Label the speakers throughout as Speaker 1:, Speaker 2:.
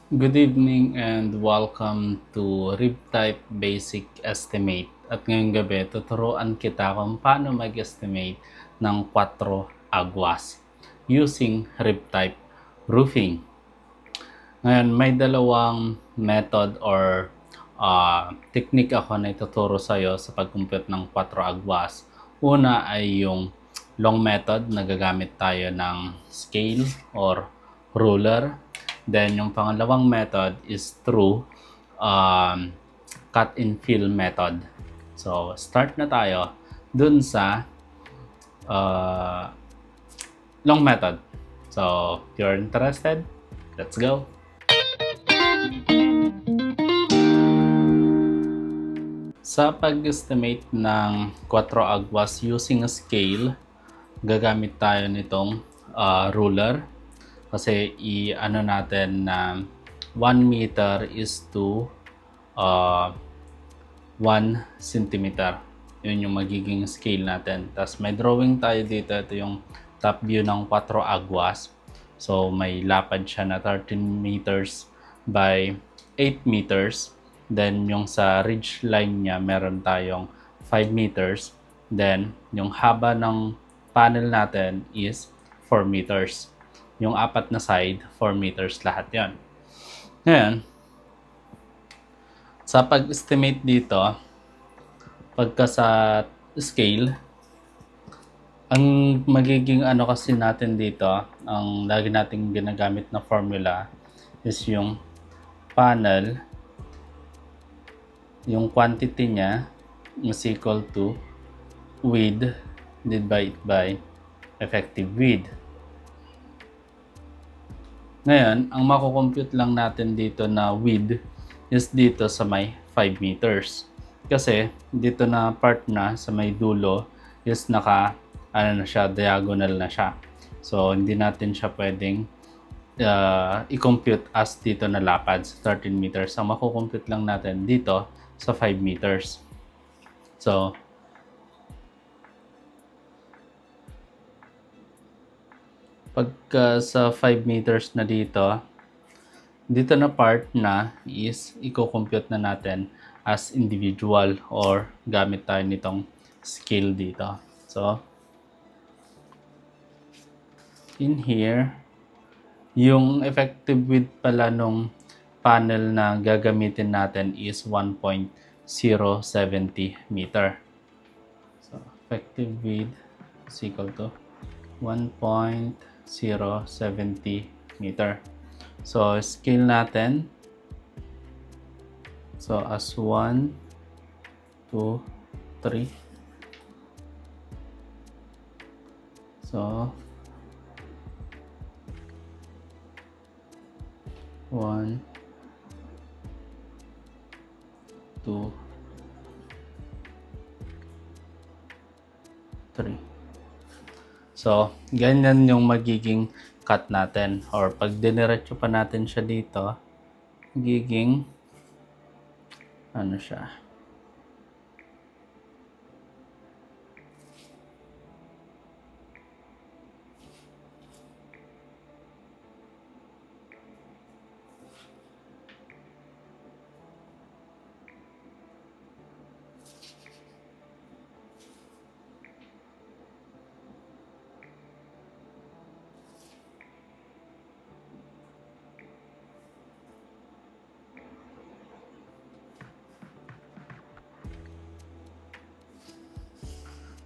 Speaker 1: Good evening and welcome to RibType Basic Estimate. At ngayong gabi, tuturuan kita kung paano mag-estimate ng 4 agwas using RibType Roofing. Ngayon, may dalawang method or technique ako na ituturo sa iyo sa pag-compute ng 4 agwas. Una ay yung long method na gagamit tayo ng scale or ruler. Then, yung pangalawang method is through cut and fill method. So, start na tayo dun sa uh, long method. So, if you're interested, let's go! Sa pag-estimate ng 4 agwas using a scale, gagamit tayo nitong ruler. Kasi i-ano natin na 1 meter is to 1 centimeter. Yun yung magiging scale natin. Tapos may drawing tayo dito. Ito yung top view ng 4 agwas. So may lapad siya na 13 meters by 8 meters. Then yung sa ridge line niya meron tayong 5 meters. Then yung haba ng panel natin is 4 meters. Yung apat na side, 4 meters lahat yon. Ngayon, sa pag-estimate dito, pagka sa scale, ang magiging ano kasi natin dito, ang lagi nating ginagamit na formula is yung panel, yung quantity niya is equal to width divided by effective width. Ngayon, ang mako-compute lang natin dito na width is dito sa may 5 meters. Kasi dito na part na sa may dulo is diagonal na siya. So, hindi natin siya pwedeng i-compute as dito na lapad sa 13 meters. Ang mako-compute lang natin dito sa 5 meters. So, pagka sa 5 meters na dito na part na is i-compute na natin as individual or gamit tayo nitong scale dito. So, in here, yung effective width pala nung panel na gagamitin natin is 1.070 meter. So, effective width is equal to 1.070 meter. So, scale natin. So, as 1, 2, 3. So, 1, 2, 3. So, ganyan yung magiging cut natin. Or pag diniretso pa natin siya dito, magiging ano siya.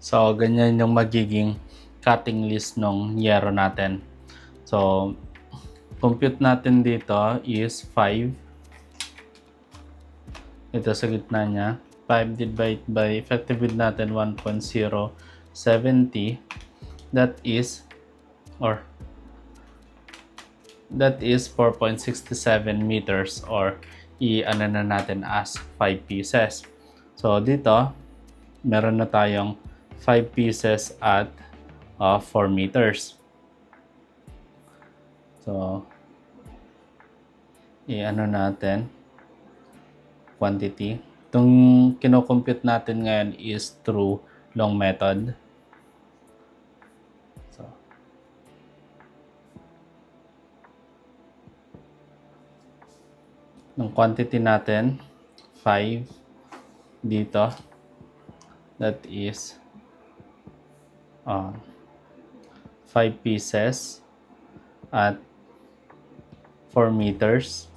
Speaker 1: So, ganyan yung magiging cutting list ng yero natin. So, compute natin dito is 5. Ito sa gitna niya. 5 divided by effective width natin 1.070. That is 4.67 meters or i-ano na natin as 5 pieces. So, dito, meron na tayong 5 pieces at 4 meters. So, i-ano natin quantity. Itong kino-compute natin ngayon is through long method. So, ng quantity natin, 5 dito. That is 5 pieces at 4 meters.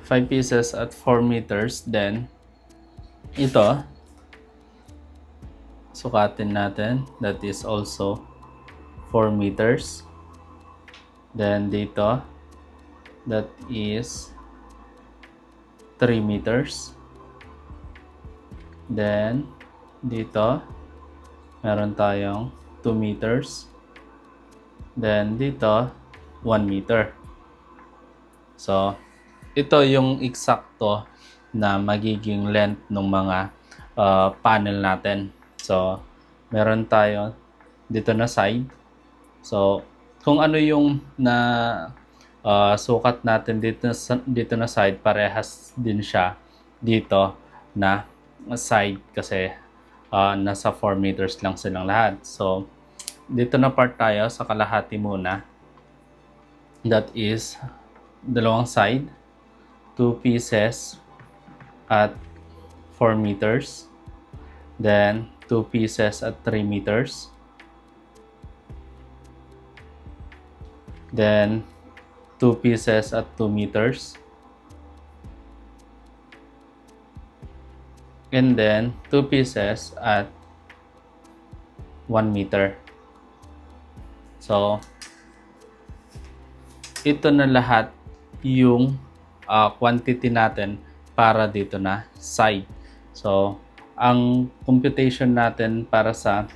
Speaker 1: Five pieces at 4 meters. Then, ito, sukatin natin. That is also 4 meters. Then, dito, that is 3 meters. Then, dito, meron tayong 2 meters. Then, dito, 1 meter. So, ito yung eksakto na magiging length ng mga panel natin. So, meron tayo dito na side. So, kung ano yung sukat natin dito na side, parehas din siya dito na side kasi nasa 4 meters lang silang lahat. So, dito na part tayo sa kalahati muna. That is dalawang side, 2 pieces at 4 meters. Then, 2 pieces at 3 meters. Then, 2 pieces at 2 meters. And then, 2 pieces at 1 meter. So, ito na lahat yung quantity natin para dito na side. So, ang computation natin para sa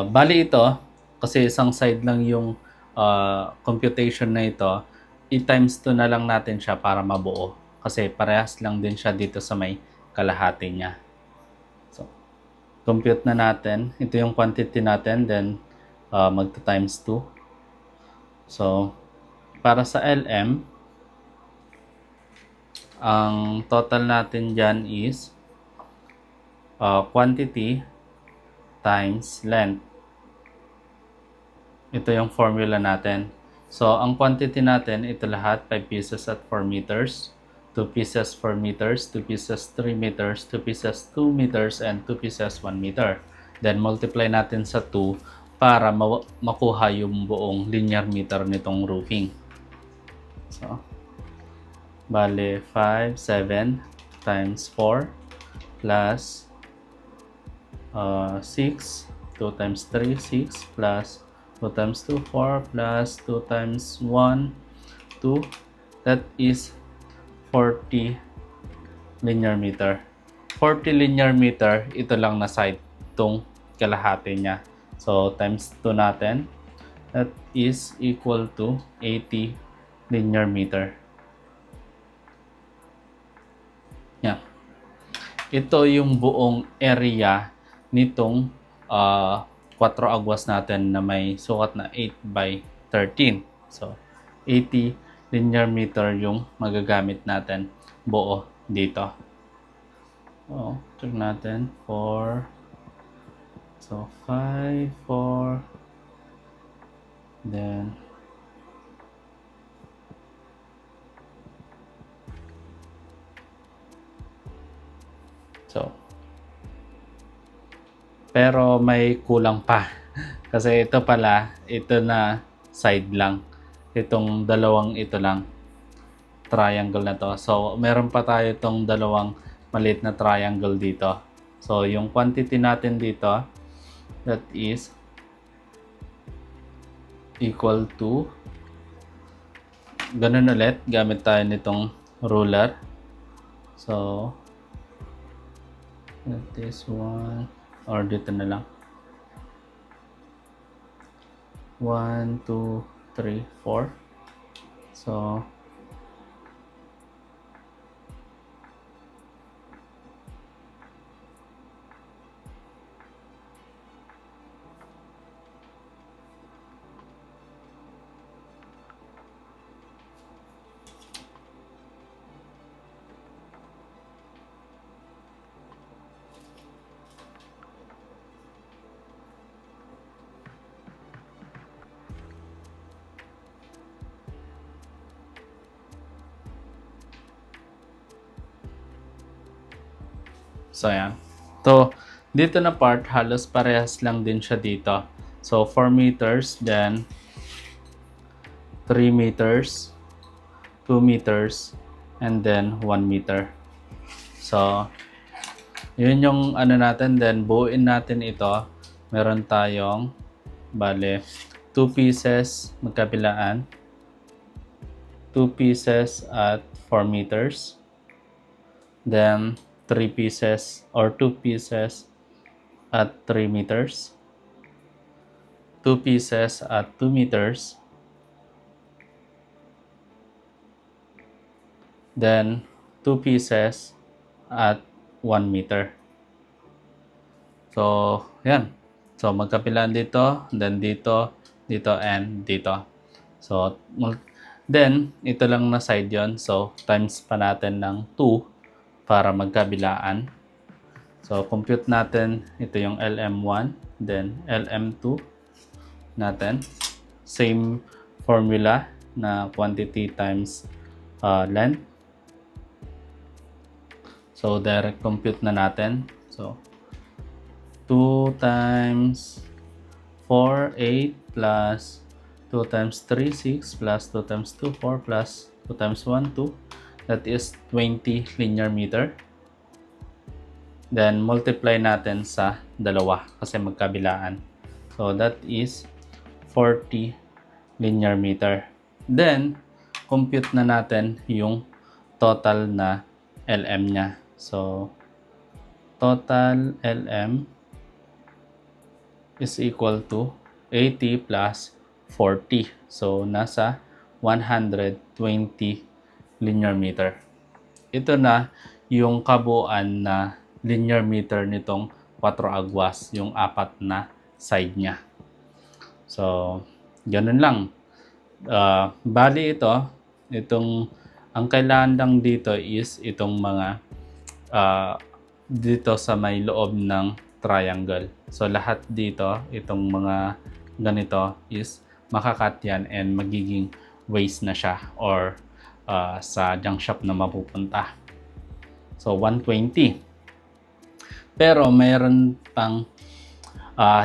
Speaker 1: bali ito, kasi isang side lang yung computation na ito, i-times 2 na lang natin siya para mabuo. Kasi parehas lang din siya dito sa may kalahati niya. So, compute na natin. Ito yung quantity natin, then magta-times 2. So, para sa LM, ang total natin dyan is quantity times length. Ito yung formula natin. So, ang quantity natin, ito lahat, 5 pieces at 4 meters, 2 pieces 4 meters, 2 pieces 3 meters, 2 pieces 2 meters, and 2 pieces 1 meter. Then, multiply natin sa 2 para makuha yung buong linear meter nitong roofing. So, bale, 5, 7 times 4 plus 6, 2 times 3, 6 plus 2 times 2, 4 plus 2 times 1, 2. That is 40 linear meter. 40 linear meter, ito lang na side, itong kalahati niya. So, times 2 natin. That is equal to 80 linear meter. Yeah. Ito yung buong area nitong 4 agwas natin na may sukat na 8 by 13. So, 80 linear meter yung magagamit natin buo dito. So, check natin. 4. So, 5, 4. Then, so, pero may kulang pa. Kasi ito pala, ito na side lang. Itong dalawang ito lang. Triangle na to. So, meron pa tayo itong dalawang maliit na triangle dito. So, yung quantity natin dito, that is equal to, ganun ulit, gamit tayo nitong ruler. So, that is 1, or dito na lang. 1, 2, 3, 4. So, So, yan. So, dito na part, halos parehas lang din siya dito. So, 4 meters, then 3 meters, 2 meters, and then 1 meter. So, yun yung ano natin. Then, buuin natin ito. Meron tayong, bale, 2 pieces magkabilaan. 2 pieces at 4 meters. Then, 3 pieces or 2 pieces at 3 meters. 2 pieces at 2 meters. Then, 2 pieces at 1 meter. So, yan. So, magkabilaan dito, then dito, dito, and dito. So, then, ito lang na side yon. So, times pa natin ng 2 para magkabilaan. So, compute natin, ito yung LM1, then LM2 natin. Same formula na quantity times length. So, direct compute na natin. So, 2 times 4, 8 plus 2 times 3, 6 plus 2 times 2, 4 plus 2 times 1, 2. That is 20 linear meter. Then, multiply natin sa dalawa kasi magkabilaan. So, that is 40 linear meter. Then, compute na natin yung total na LM niya. So, total LM is equal to 80 plus 40. So, nasa 120 linear meter. Ito na yung kabuuan na linear meter nitong 4 agwas, yung 4 na side niya. So, ganun lang. Bali ang kailangan lang dito is itong mga dito sa may loob ng triangle. So, lahat dito, itong mga ganito is makakat yan and magiging waste na siya or sa junk shop na mapupunta. So, 120. Pero, mayroon pang,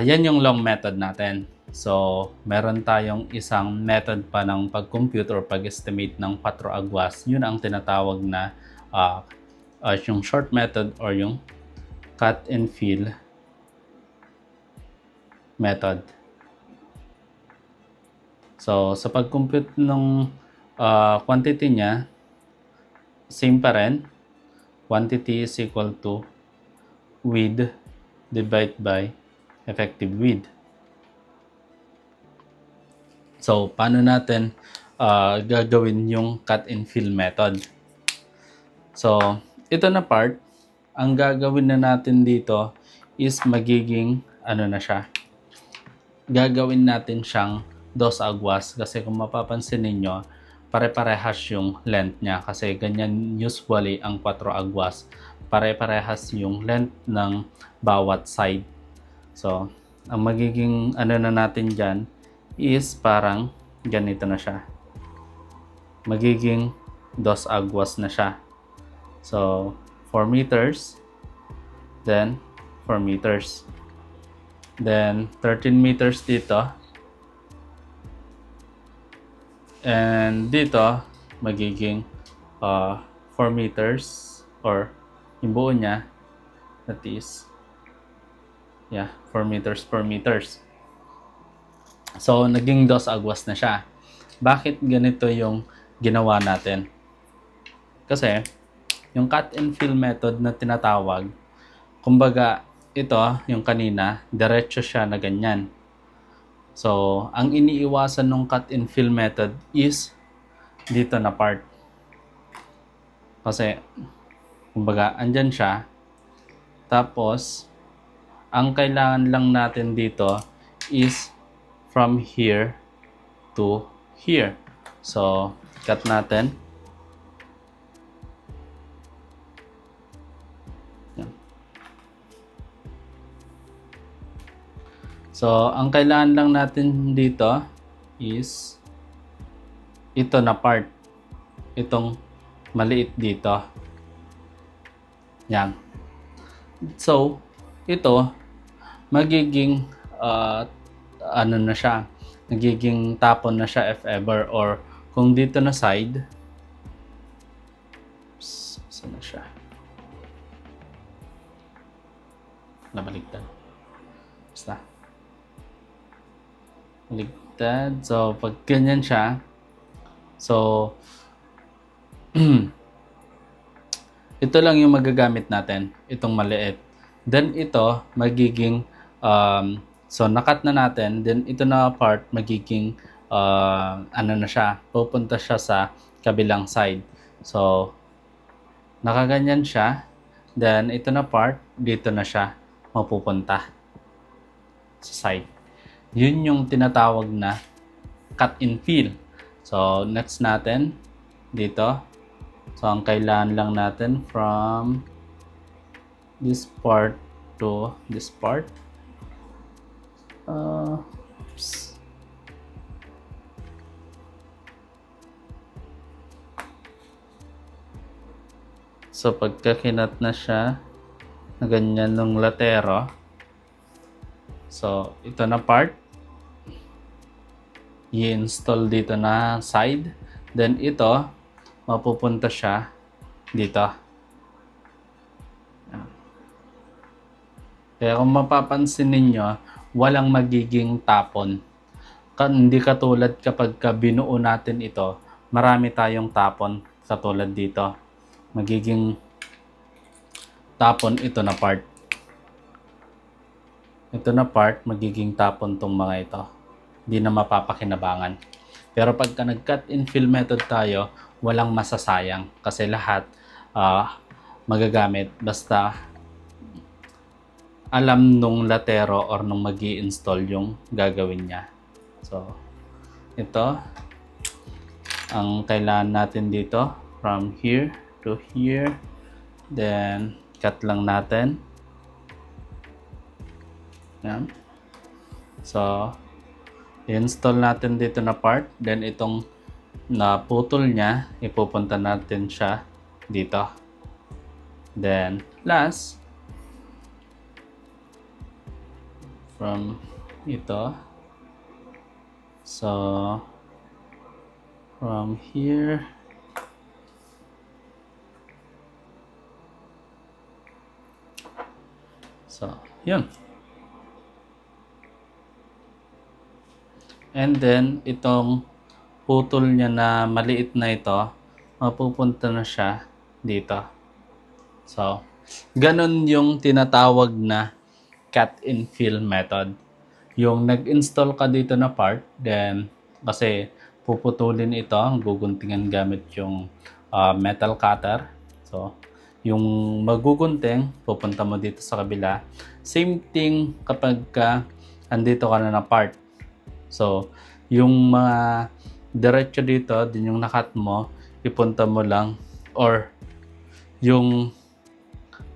Speaker 1: yan yung long method natin. So, meron tayong isang method pa ng pag-compute or pag-estimate ng 4 agwas. Yun ang tinatawag na yung short method or yung cut and fill method. So, sa pag-compute ng quantity niya, same pa rin. Quantity is equal to width divided by effective width. So, paano natin gagawin yung cut and fill method? So, ito na part, ang gagawin na natin dito is magiging, na siya, gagawin natin siyang 2 agwas kasi kung mapapansin ninyo, pare-parehas yung length niya kasi ganyan usually ang 4 agwas. Pare-parehas yung length ng bawat side. So, ang magiging na natin dyan is parang ganito na siya. Magiging 2 agwas na siya. So, 4 meters, then 4 meters. Then, 13 meters dito. And dito, magiging 4 meters or yung buo niya, that is, 4 meters, 4 meters. So, naging 2 agwas na siya. Bakit ganito yung ginawa natin? Kasi, yung cut and fill method na tinatawag, kumbaga, ito, yung kanina, diretso siya na ganyan. So, ang iniiwasan ng cut and fill method is dito na part. Kasi, kumbaga, andyan siya. Tapos, ang kailangan lang natin dito is from here to here. So, cut natin. So, ang kailangan lang natin dito is ito na part. Itong maliit dito. Yan. So, ito, magiging, ano na siya, nagiging tapon na siya if ever, or kung dito na side, saan na siya? Nabaligtad. Basta. Baligtad. So, pag ganyan siya, so, ito lang yung magagamit natin, itong maliit. Then ito, magiging, so nakat na natin, then ito na part, magiging, ano na siya, pupunta siya sa kabilang side. So, nakaganyan siya, then ito na part, dito na siya mapupunta sa side. Yun yung tinatawag na cut and fill. So, next natin, dito, so, ang kailangan lang natin from this part to this part. Oops. So, pagka kinat na siya, na ganyan ng latero, so, ito na part, i-install dito na side, then ito, mapupunta siya dito. Kaya kung mapapansin ninyo, walang magiging tapon. Hindi katulad kapag binuo natin ito, marami tayong tapon katulad dito. Magiging tapon ito na part. Ito na part, magiging tapon tong mga ito. Hindi na mapapakinabangan. Pero pagka nag-cut and fill method tayo, walang masasayang kasi lahat magagamit basta alam nung latero or nung magi-install yung gagawin niya. So, ito ang kailangan natin dito from here to here, then cut lang natin. Yan. So, i-install natin dito na part, then itong naputol niya, ipupunta natin siya dito. Then, last, from ito, so, from here, so, yun. And then, itong putol niya na maliit na ito, mapupunta na siya dito. So, ganun yung tinatawag na cut and fill method. Yung nag-install ka dito na part, then, kasi puputulin ito, guguntingan gamit yung metal cutter. So, yung magugunting, pupunta mo dito sa kabila. Same thing kapag andito ka na part. So, yung mga diretso dito, din yung nakat mo, ipunta mo lang, or yung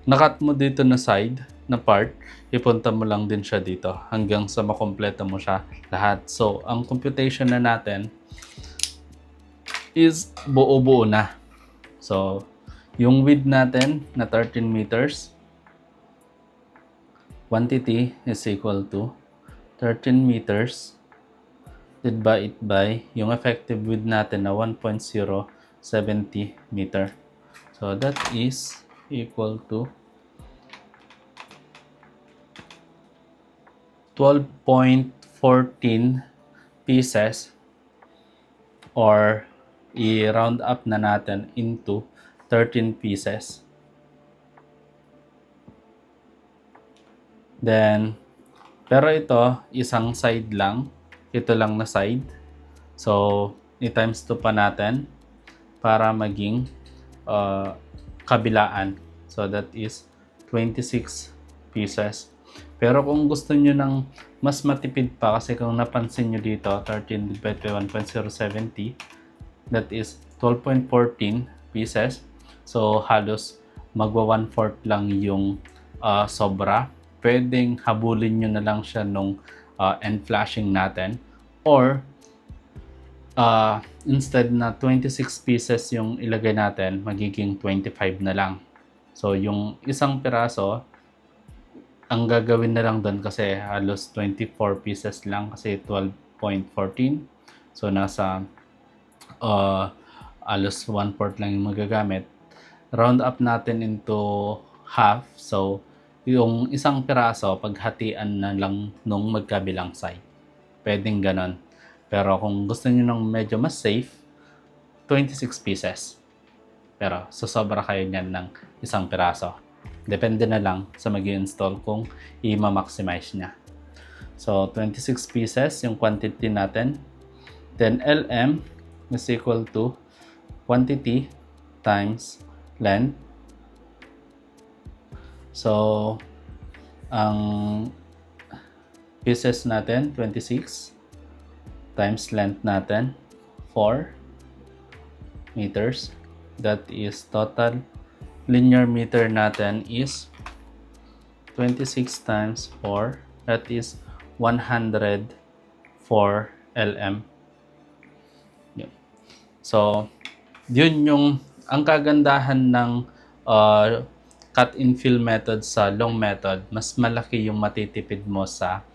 Speaker 1: nakat mo dito na side, na part, ipunta mo lang din siya dito hanggang sa makompleto mo siya lahat. So, ang computation na natin is buo-buo na. So, yung width natin na 13 meters, quantity is equal to 13 meters divide by yung effective width natin na 1.070 meter. So, that is equal to 12.14 pieces, or i-round up na natin into 13 pieces. Then, pero ito, isang side lang. Ito lang na side. So, i-times 2 pa natin para maging kabilaan. So, that is 26 pieces. Pero kung gusto nyo ng mas matipid pa, kasi kung napansin nyo dito, 13 divided by 1.070, that is 12.14 pieces. So, halos magwa 1/4 lang yung sobra. Pwedeng habulin nyo na lang siya nung end flashing natin. Or, instead na 26 pieces yung ilagay natin, magiging 25 na lang. So, yung isang piraso ang gagawin na lang doon kasi halos 24 pieces lang kasi 12.14. So nasa halos 1/4 lang yung magagamit. Round up natin into half. So yung isang piraso paghatian na lang nung magkabilang side. Pwedeng ganon. Pero kung gusto niyo ng medyo mas safe, 26 pieces. Pero sosobra kayo niyan ng isang piraso. Depende na lang sa mag-install kung i-maximize niya. So, 26 pieces yung quantity natin. Then, LM is equal to quantity times length. So, ang pieces natin, 26 times length natin, 4 meters. That is total linear meter natin is 26 times 4. That is 104 LM. Yun. So, yun yung ang kagandahan ng cut and fill method sa long method. Mas malaki yung matitipid mo sa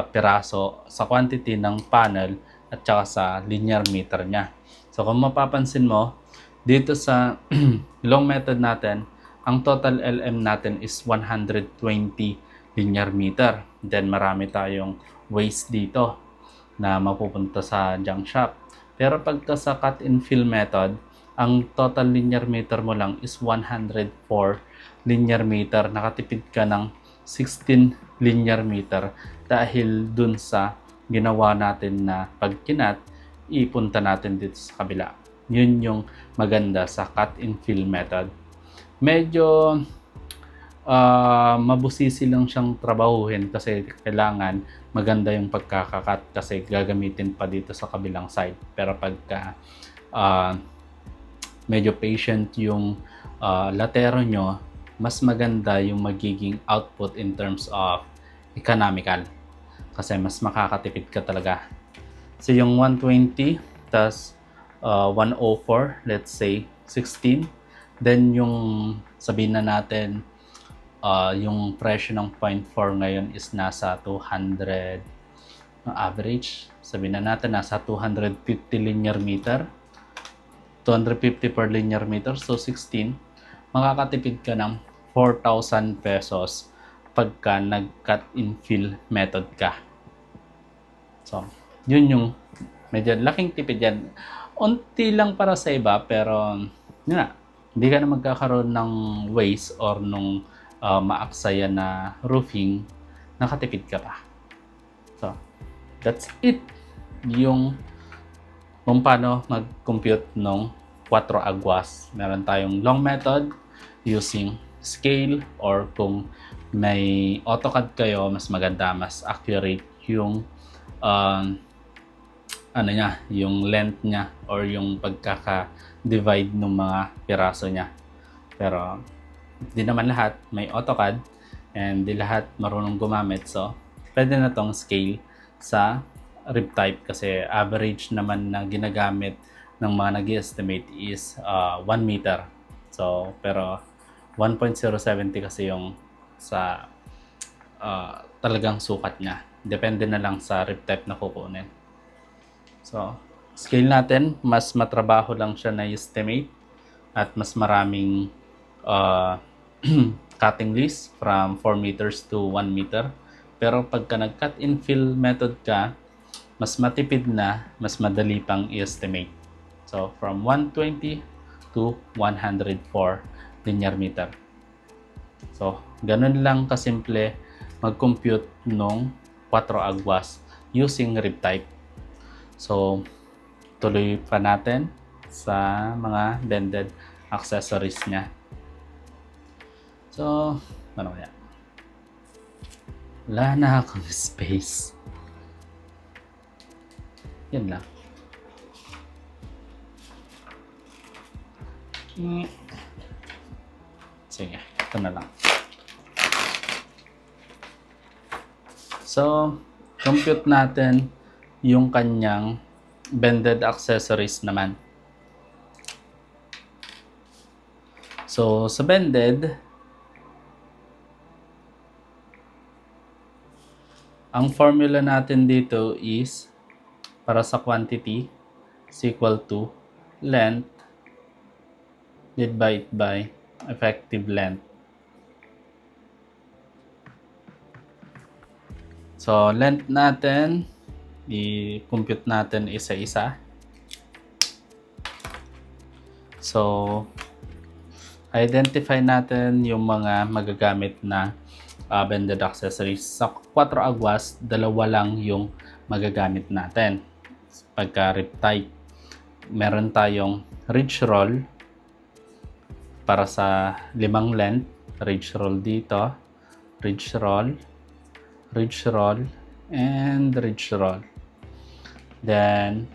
Speaker 1: piraso, sa quantity ng panel at saka sa linear meter niya. So, kung mapapansin mo, dito sa long method natin, ang total LM natin is 120 linear meter. Then marami tayong waste dito na mapupunta sa junk shop. Pero pagka sa cut and fill method, ang total linear meter mo lang is 104 linear meter. Nakatipid ka ng 16 linear meter dahil dun sa ginawa natin na pagkinat, ipunta natin dito sa kabila. Yun yung maganda sa cut and fill method. Medyo mabusisi lang siyang trabahuhin kasi kailangan maganda yung pagkakakat kasi gagamitin pa dito sa kabilang side. Pero pagka medyo patient yung latero nyo, mas maganda yung magiging output in terms of economical kasi mas makakatipid ka talaga. So yung 120 tas 104, let's say 16. Then yung sabihin na natin yung presyo ng 0.4 ngayon is nasa 200 average. Sabihin na natin nasa 250 linear meter. 250 per linear meter. So 16, makakatipid ka ng 4,000 pesos pagka nag-cut and fill method ka. So, yun yung medyo laking tipid yan. Unti lang para sa iba, pero yun na, hindi ka na magkakaroon ng waste or nung maaksaya na roofing, nakatipid ka pa. So, that's it. Yung kung paano mag-compute ng 4 agwas. Meron tayong long method using scale, or kung may AutoCAD kayo, mas maganda, mas accurate yung yung length niya or yung pagkaka-divide ng mga piraso niya. Pero di naman lahat may AutoCAD and di lahat marunong gumamit. So, pwede na tong scale sa rib type kasi average naman na ginagamit ng mga nag-estimate is 1 meter. So, pero 1.070 kasi yung sa talagang sukat niya. Depende na lang sa rib type na kukunin. So, scale natin, mas matrabaho lang siya na estimate at mas maraming cutting list from 4 meters to 1 meter. Pero pagka nag-cut and fill method ka, mas matipid na, mas madali pang i-estimate. So, from 120 to 104 linear meter. So, ganun lang kasimple mag-compute nung 4 agwas using rib type. So, tuloy pa natin sa mga bended accessories niya. So, ano kaya? Wala na akong space. Yan lang. Sige, ito na lang. So, compute natin yung kanyang bended accessories naman. So, sa bended, Ang formula natin dito is para sa quantity is equal to length divided by effective length. So, length natin, i-compute natin isa-isa. So, identify natin yung mga magagamit na bended accessories. Sa 4 agwas, 2 lang yung magagamit natin. Pagka riptide, meron tayong ridge roll para sa 5 length. Ridge roll dito, ridge roll, and ridge roll. Then,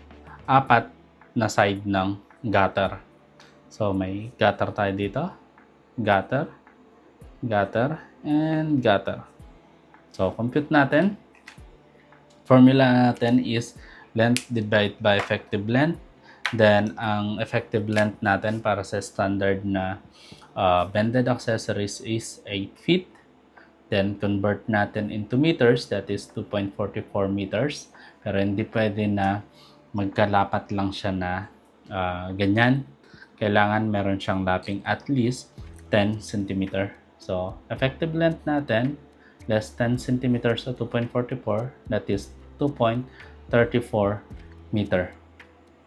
Speaker 1: 4 na side ng gutter. So, may gutter tayo dito. Gutter, and gutter. So, compute natin. Formula natin is length divided by effective length. Then, ang effective length natin para sa standard na bended accessories is 8 feet. Then, convert natin into meters. That is 2.44 meters. Pero hindi pwede na magkalapat lang siya na ganyan. Kailangan meron siyang lapping at least 10 cm. So, effective length natin, less 10 cm sa 2.44, that is 2.34 meter.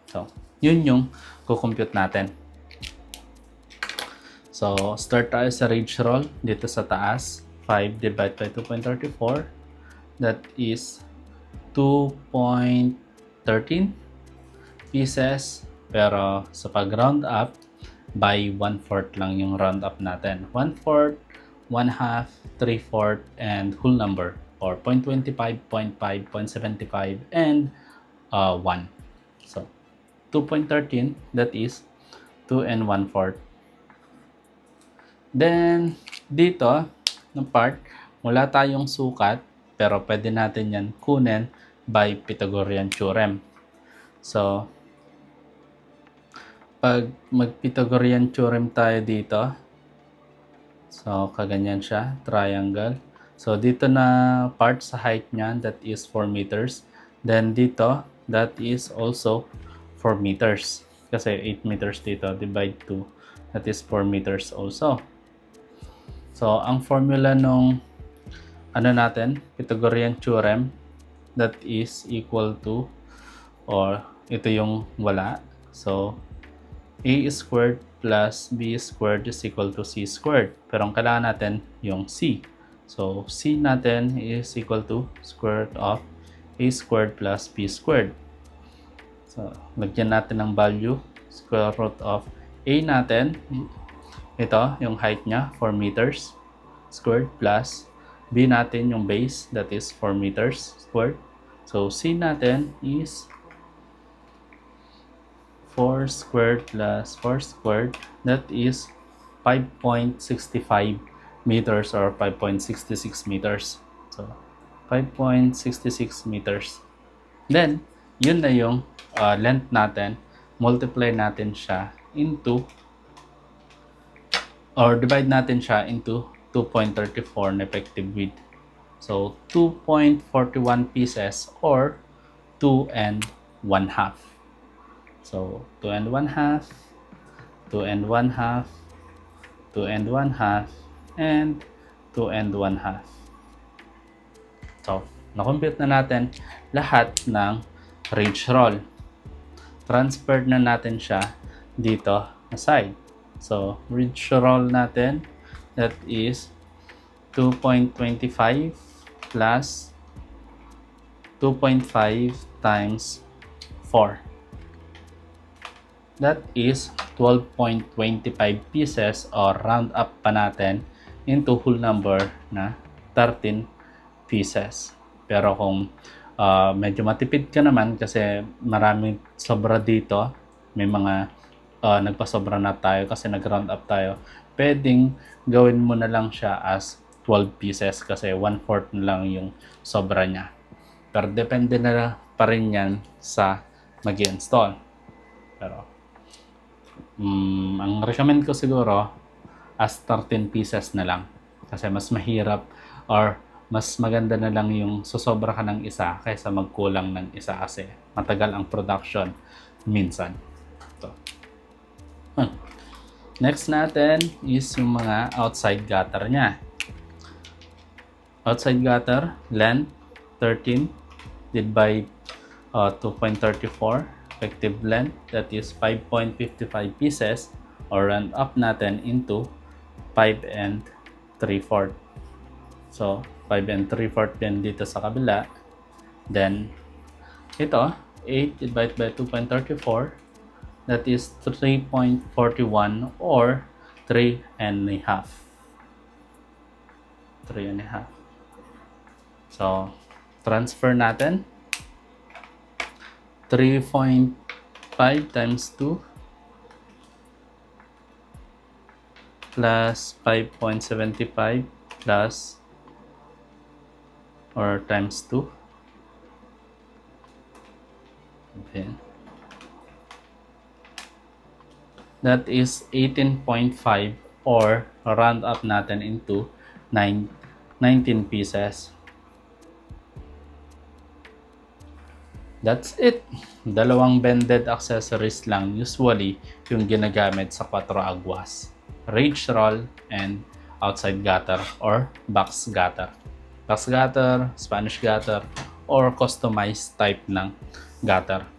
Speaker 1: So, yun yung kukompute natin. So, start tayo sa ridge roll dito sa taas. 5 divided by 2.34, that is 2.13 pieces. Pero sa pag-round up, by 1/4 lang yung round up natin. 1/4, 1/2, 3/4, and whole number. Or 0.25, 0.5, 0.75, and 1. So, 2.13, that is 2 and 1/4. Then, dito, ng part, wala tayong sukat, pero pwede natin yan kunin by Pythagorean theorem. So, pag mag-Pythagorean theorem tayo dito, so kaganyan siya, triangle. So dito na part sa height niya, that is 4 meters. Then dito, that is also 4 meters. Kasi 8 meters dito, divide 2, that is 4 meters also. So ang formula nung natin, Pythagorean theorem, that is equal to, or ito yung wala. So a squared plus b squared is equal to c squared. Pero ang kailangan natin yung c. So, c natin is equal to square root of a squared plus b squared. So, lagyan natin ng value. Square root of a natin, ito, yung height niya, 4 meters squared, plus b natin yung base, that is 4 meters squared. So, c natin is 4 squared plus 4 squared, that is 5.65 meters or 5.66 meters. So, 5.66 meters. Then, yun na yung length natin. Multiply natin siya into, or divide natin siya into 2.34 na effective width. So, 2.41 pieces or 2 and 1/2. So, 2 and 1/2, 2 and 1/2, 2 and 1/2, and 2 and 1/2. So, na-compute na natin lahat ng ridge roll. Transferred na natin siya dito na side. So, ridge roll natin, that is 2.25 plus 2.5 times 4. That is 12.25 pieces, or round up pa natin into whole number na 13 pieces. Pero kung medyo matipid ka naman kasi maraming sobra dito, may mga nagpasobra na tayo kasi nag-round up tayo, pwedeng gawin mo na lang siya as 12 pieces kasi 1/4 na lang yung sobra niya. Pero depende na pa rin yan sa mag-install. Pero ang recommend ko siguro as 13 pieces na lang kasi mas mahirap or mas maganda na lang yung susobra ka ng isa kaysa magkulang ng isa kasi matagal ang production minsan. Ito. Next natin is yung mga outside gutter niya. Outside gutter, length 13 divided by 2.34. Effective length, that is 5.55 pieces, or round up natin into 5 and 3/4. So, 5 and 3/4 din dito sa kabila. Then, ito, 8 divided by 2.34, that is 3.41 or 3 and a half. 3 and a half. So, transfer natin. 3.5 times 2 plus 5.75 plus or times 2. Okay. That is 18.5 or round up natin into 19 pieces. That's it. Dalawang bended accessories lang usually yung ginagamit sa 4 aguas. Rage roll and outside gutter or box gutter. Box gutter, Spanish gutter, or customized type ng gutter.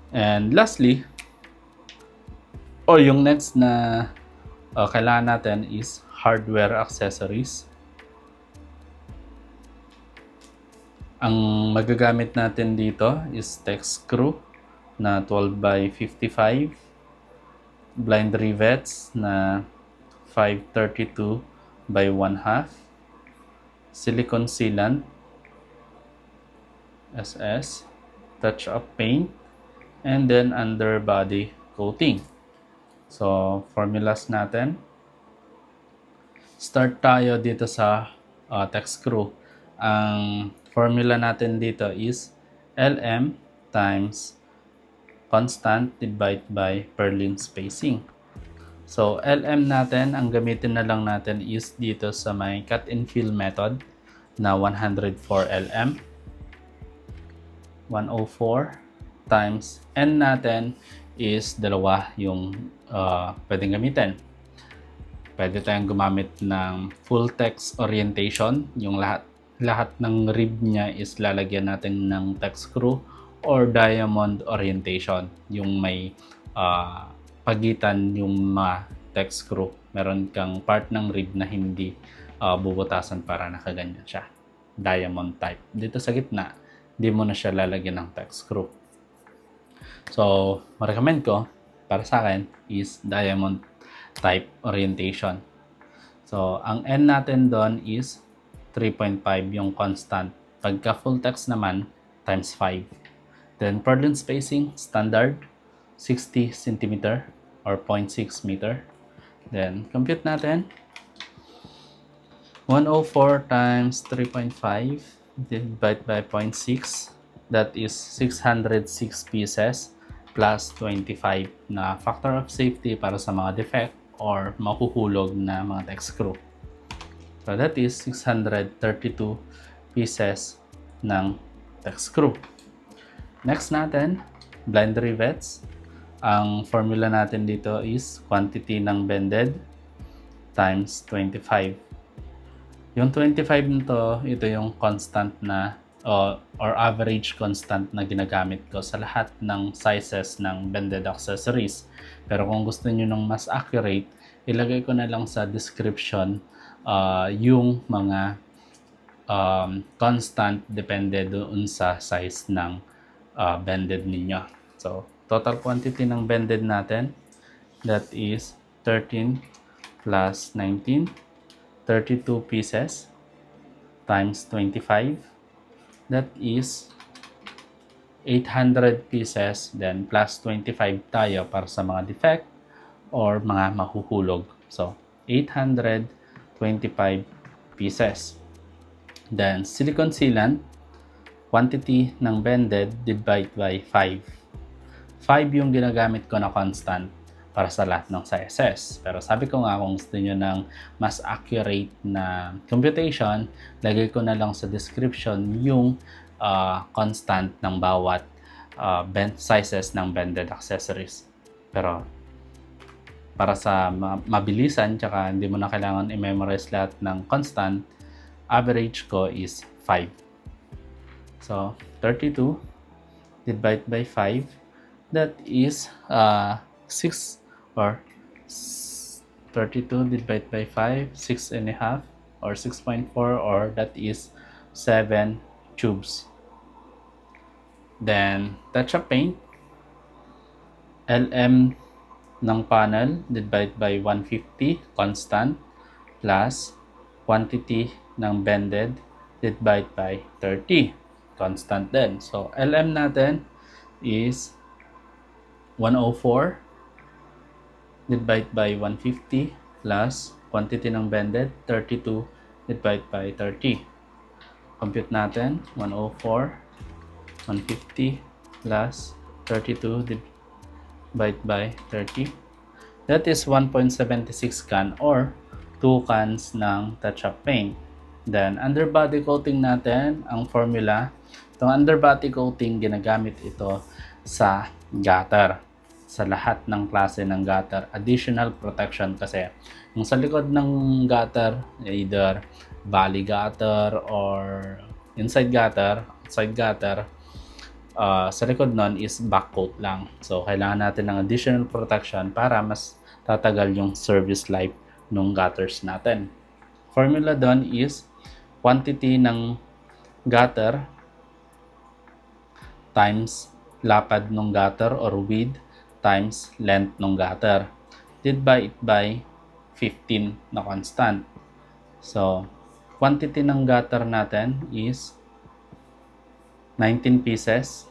Speaker 1: And lastly, yung next na kailangan natin is hardware accessories. Ang magagamit natin dito is text screw na 12 by 55, blind rivets na 532 by 1/2, silicone sealant, SS, touch-up paint, and then underbody coating. So, formulas natin. Start tayo dito sa text screw. Ang formula natin dito is LM times constant divided by purlin spacing. So, LM natin, ang gamitin na lang natin is dito sa may cut and fill method na 104 LM. 104 times N natin is dalawa yung pwedeng gamitin. Pwede tayong gumamit ng full text orientation, yung lahat ng rib niya is lalagyan natin ng text screw, or diamond orientation, yung may pagitan yung mga text screw. Meron kang part ng rib na hindi bubutasan para nakaganyan siya. Diamond type. Dito sa gitna, di mo na siya lalagyan ng text screw. So, ma-recommend ko para sa akin is diamond type orientation. So, ang N natin doon is 3.5 yung constant. Pagka full text naman, times 5. Then, purlin spacing, standard, 60 cm or 0.6 meter. Then, compute natin. 104 times 3.5 divided by 0.6. That is 606 pieces plus 25 na factor of safety para sa mga defect or makuhulog na mga text screw. So that is 632 pieces ng text screw. Next natin, blind rivets. Ang formula natin dito is quantity ng bended times 25. Yung 25 nito, ito yung constant na or average constant na ginagamit ko sa lahat ng sizes ng bended accessories. Pero kung gusto niyo ng mas accurate, ilagay ko na lang sa description yung mga constant depende doon sa size ng bended ninyo. So, total quantity ng bended natin, that is 13 plus 19, 32 pieces times 25. That is 800 pieces, then plus 25 tayo para sa mga defect or mga mahuhulog. So, 825 pieces. Then, silicone sealant, quantity ng bended divided by 5. 5 yung ginagamit ko na constant. para sa lahat ng sizes. Pero sabi ko nga, kung gusto nyo ng mas accurate na computation, lagay ko na lang sa description yung constant ng bawat sizes ng bended accessories. Pero para sa mabilisan, tsaka hindi mo na kailangan i-memorize lahat ng constant, average ko is 5. So, 32 divided by 5, that is 6, or 32 divided by 5, 6.5, or 6.4, or that is 7 tubes. Then, touch-up paint, LM ng panel divided by 150 constant plus quantity ng bended divided by 30 constant din. So, LM natin is 104 divided by 150 plus quantity ng bended 32 divided by 30. Compute natin 104 150 plus 32 divided by 30. That is 1.76 can or 2 cans ng touch-up paint. Then underbody coating natin, ang formula, itong underbody coating ginagamit ito sa gutter. Sa lahat ng klase ng gutter, additional protection kasi yung sa likod ng gutter, either valley gutter or inside gutter, outside gutter, sa likod nun is back coat lang. So kailangan natin ng additional protection para mas tatagal yung service life ng gutters natin. Formula doon is quantity ng gutter times lapad ng gutter or width times length ng gutter. Divide by 15 na constant. So, quantity ng gutter natin is 19 pieces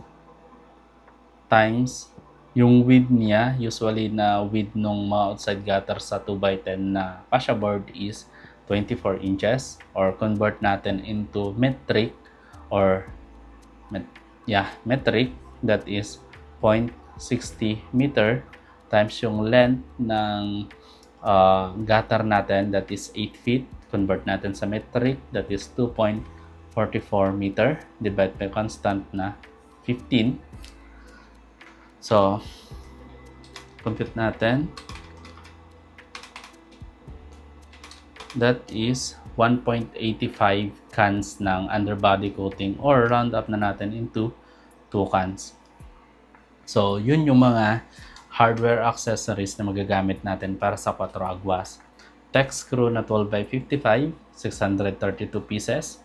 Speaker 1: times yung width niya, usually na width ng mga outside gutter sa 2x10 na fascia board is 24 inches, or convert natin into metric, or metric, that is 0.60 meter times yung length ng gutter natin, that is 8 feet. Convert natin sa metric, that is 2.44 meter divided by constant na 15. So, compute natin. That is 1.85 cans ng underbody coating, or round up na natin into 2 cans. So, yun yung mga hardware accessories na magagamit natin para sa 4 agwas. Tech screw na 12x55, 632 pieces.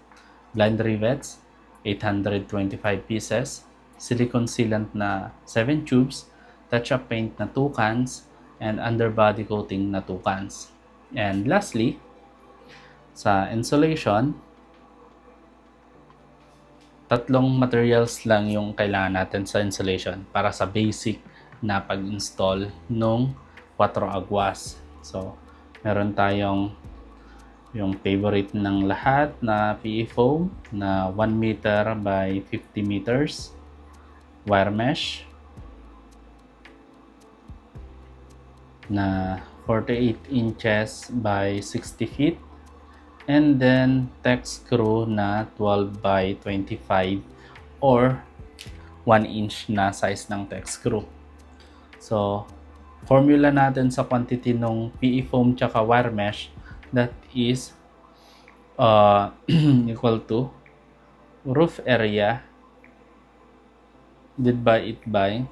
Speaker 1: Blind rivets, 825 pieces. Silicone sealant na 7 tubes. Touch-up paint na 2 cans. And underbody coating na 2 cans. And lastly, sa insulation, 3 materials lang yung kailangan natin sa insulation para sa basic na pag-install ng 4 agwas. So, meron tayong yung favorite ng lahat na PE foam na 1 meter by 50 meters, wire mesh na 48 inches by 60 feet, and then tech screw na 12 by 25 or 1 inch na size ng tech screw. So, formula natin sa quantity ng PE foam tsaka wire mesh, that is equal to roof area divided by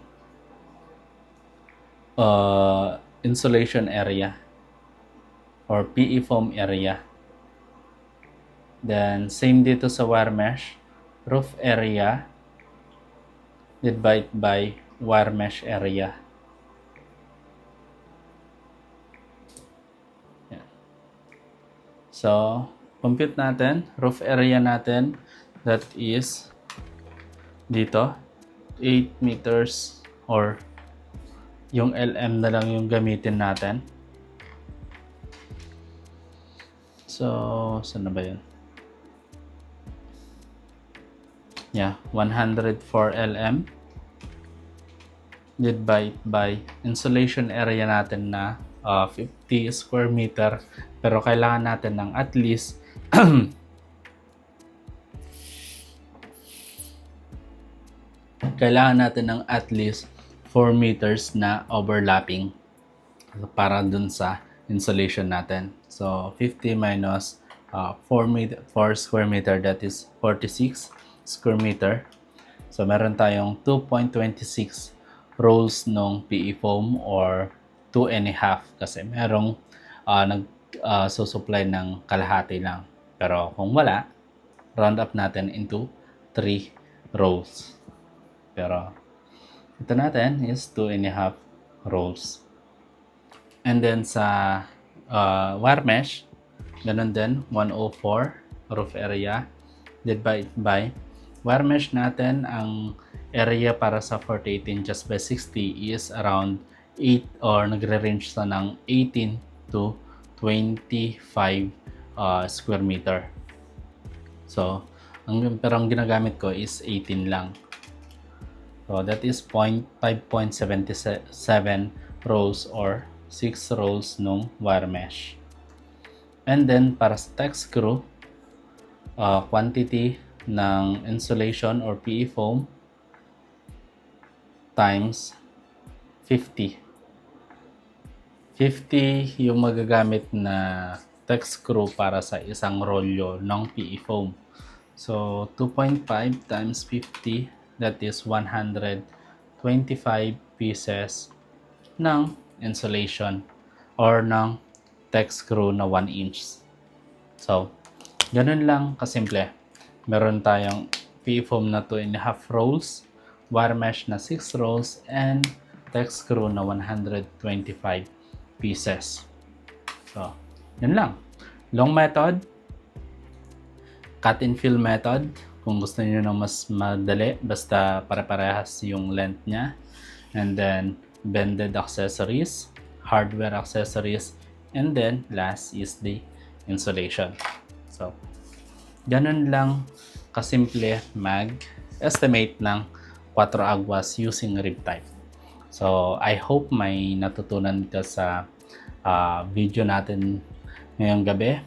Speaker 1: insulation area or PE foam area. Then, same dito sa wire mesh, roof area divided by wire mesh area. So, compute natin, roof area natin, that is dito, 8 meters, or yung LM na lang yung gamitin natin. So, saan na ba yun? Yeah, 104 LM. divide by insulation area natin na 50 square meter, pero kailangan natin ng at least kailangan natin ng at least 4 meters na overlapping para dun sa insulation natin. So 50 minus 4 square meter, that is 46 square meter. So meron tayong 2.26 rolls ng PE foam or 2.5 kasi merong nag-supply ng kalahati lang. Pero kung wala, round up natin into 3 rolls. Pero ito natin is 2.5 rolls. And then sa wire mesh, ganun din, 104 roof area divided by wire mesh natin. Ang area para sa 48 inches by 60 is around 8 or nagre-range sa ng 18 to 25 square meter. So, pero ang ginagamit ko is 18 lang. So, that is 5.77 rolls or 6 rolls nung wire mesh. And then, para sa tech screw, quantity ng insulation or PE foam times 50. 50 yung magagamit na tech screw para sa isang rolyo ng PE foam. So, 2.5 times 50, that is 125 pieces ng insulation or ng tech screw na 1 inch. So, ganun lang kasimple. Meron tayong PE foam na 2.5 rolls, wire mesh na 6 rolls, and tech screw na 125 pieces. So, yun lang. Long method, cut and fill method. Kung gusto niyo ng mas madali, basta pare-parehas yung length niya. And then, bended accessories, hardware accessories, and then, last is the insulation. So, ganun lang kasimple mag-estimate ng 4 aguas using rib type. So, I hope may natutunan ka sa video natin ngayong gabi,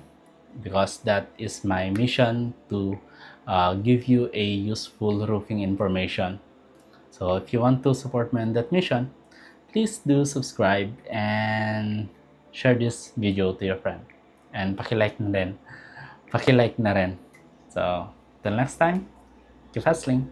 Speaker 1: because that is my mission to give you a useful roofing information. So if you want to support me on that mission, please do subscribe and share this video to your friend. And paki-like na rin. So, till next time, keep hustling.